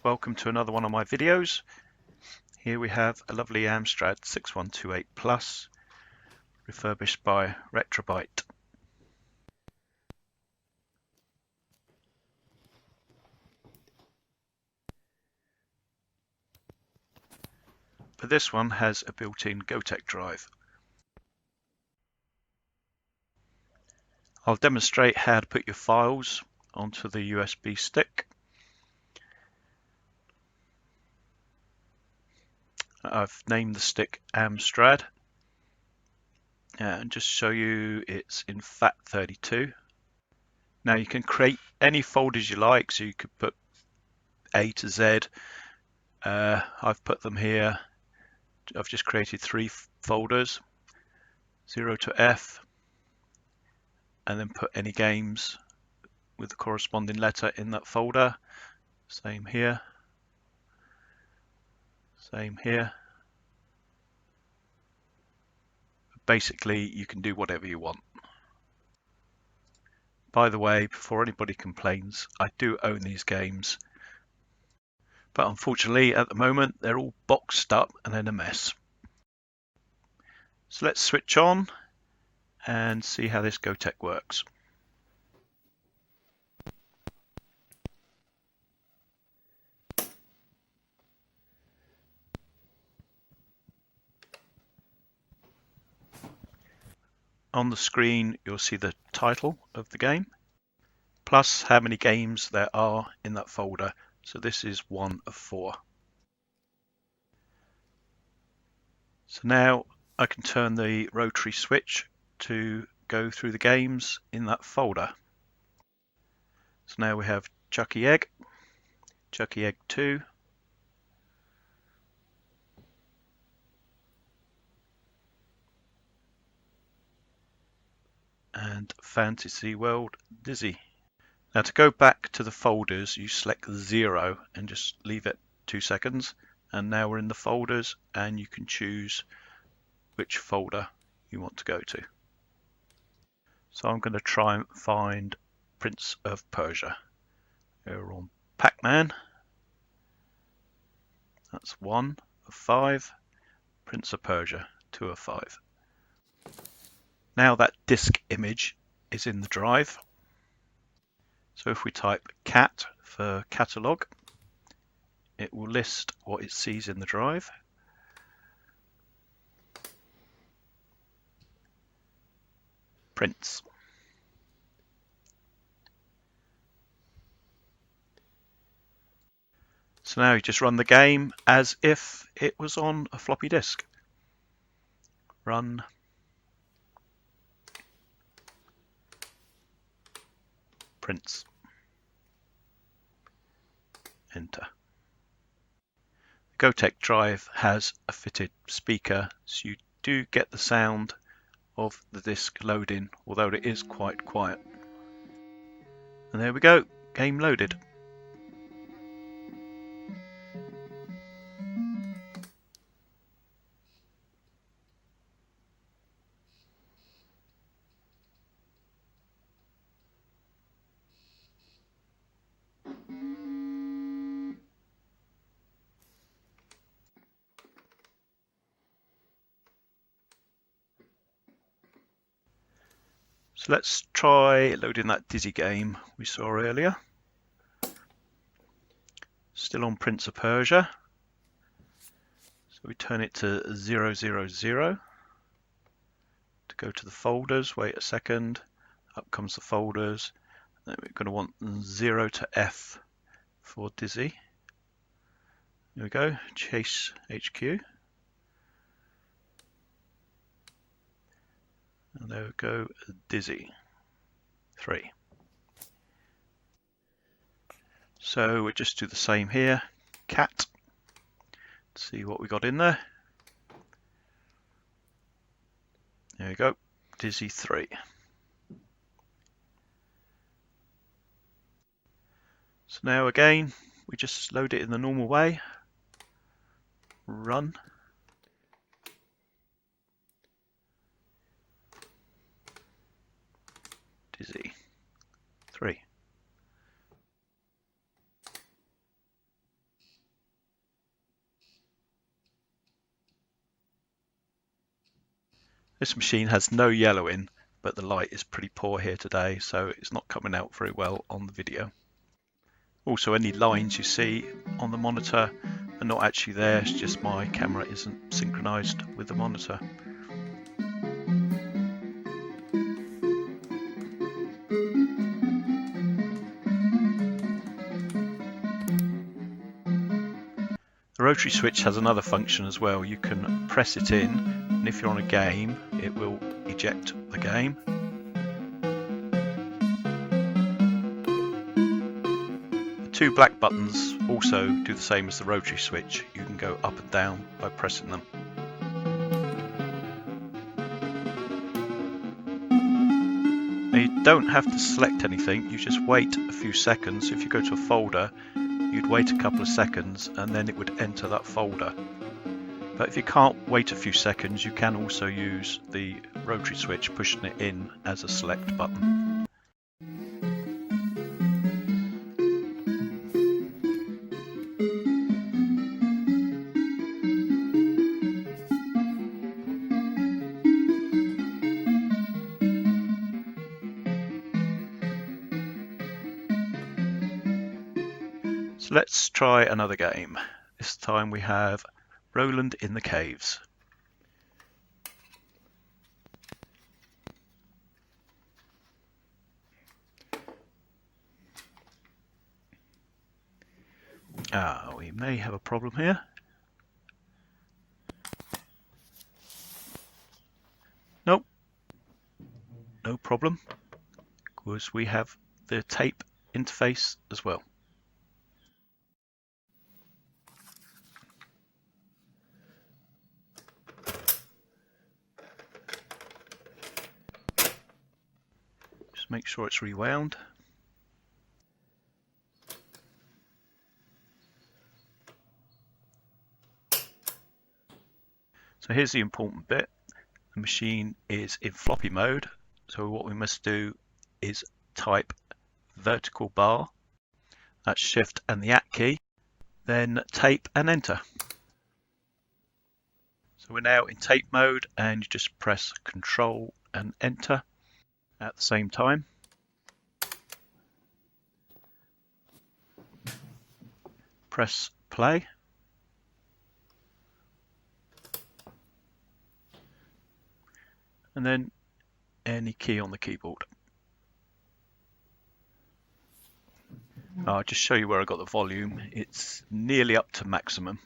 Welcome to another one of my videos. Here we have a lovely Amstrad 6128 Plus refurbished by RetroByte. But this one has a built-in Gotek drive. I'll demonstrate how to put your files onto the USB stick. I've named the stick Amstrad and just show you it's in FAT32. Now you can create any folders you like, so you could put A to Z. I've put them here. I've just created 3 folders, 0 to F, and then put any games with the corresponding letter in that folder. Same here. Same here. Basically, you can do whatever you want. By the way, before anybody complains, I do own these games, but unfortunately at the moment they're all boxed up and in a mess. So let's switch on and see how this Gotek works. On the screen you'll see the title of the game plus how many games there are in that folder. So this is 1 of 4. So now I can turn the rotary switch to go through the games in that folder. So now we have Chucky Egg 2, and Fantasy World Dizzy. Now to go back to the folders, you select 0 and just leave it 2 seconds, and now we're in the folders and you can choose which folder you want to go to. So I'm going to try and find Prince of Persia. We're on Pac-Man. That's 1 of 5. Prince of Persia, 2 of 5. Now that disk image is in the drive. So if we type cat for catalog, it will list what it sees in the drive. Prince. So now you just run the game as if it was on a floppy disk. Run. Prince. Enter. The Gotek drive has a fitted speaker, so you do get the sound of the disk loading, although it is quite quiet. And there we go, game loaded. So let's try loading that Dizzy game we saw earlier. Still on Prince of Persia. So we turn it to 000 to go to the folders. Wait a second. Up comes the folders. Then we're going to want 0 to F for Dizzy. There we go. Chase HQ. And there we go, Dizzy 3. So we'll just do the same here, cat, see what we got in there. There we go, Dizzy 3. So now again, we just load it in the normal way, run. Dizzy 3. This machine has no yellow in, but the light is pretty poor here today, so it's not coming out very well on the video. Also, any lines you see on the monitor are not actually there, it's just my camera isn't synchronized with the monitor. The rotary switch has another function as well. You can press it in, and if you're on a game, it will eject the game. The two black buttons also do the same as the rotary switch. You can go up and down by pressing them. Now you don't have to select anything, you just wait a few seconds. If you go to a folder, you'd wait a couple of seconds and then it would enter that folder. But if you can't wait a few seconds, you can also use the rotary switch, pushing it in as a select button. So let's try another game. This time we have Roland in the Caves. We may have a problem here. Nope, no problem, because we have the tape interface as well. Just make sure it's rewound. So here's the important bit. The machine is in floppy mode, so what we must do is type vertical bar, that's shift and the at key, then tape and enter. So we're now in tape mode, and you just press Control and enter at the same time. Press play. And then any key on the keyboard. I'll just show you where I got the volume. It's nearly up to maximum.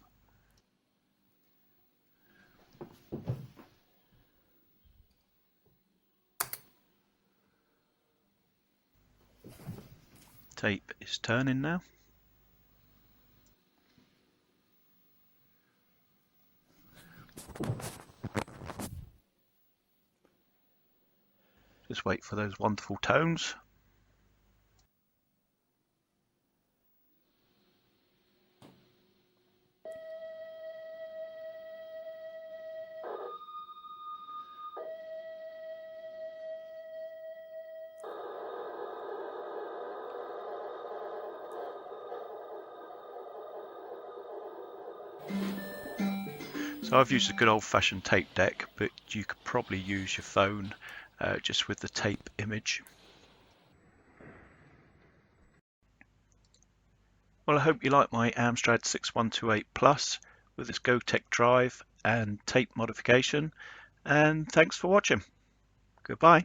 Tape is turning now. Just wait for those wonderful tones. So I've used a good old-fashioned tape deck, but you could probably use your phone just with the tape image. Well, I hope you like my Amstrad 6128 Plus with its Gotek drive and tape modification, and thanks for watching. Goodbye.